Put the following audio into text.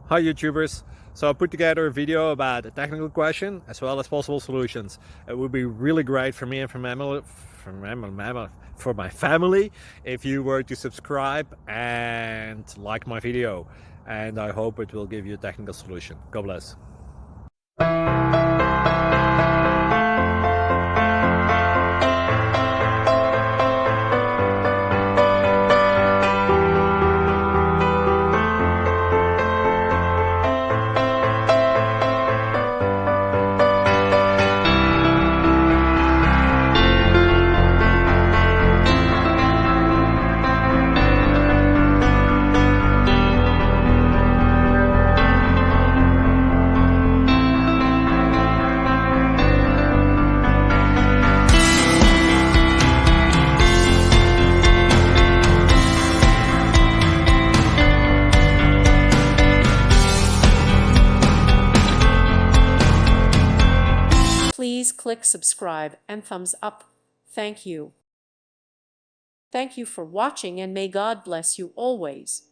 Hi YouTubers! So I put together a video about a technical question as well as possible solutions. It would be really great for me and for my family if you were to subscribe and like my video, and I hope it will give you a technical solution. God bless. Please click subscribe and thumbs up. Thank you. Thank you for watching, and may God bless you always.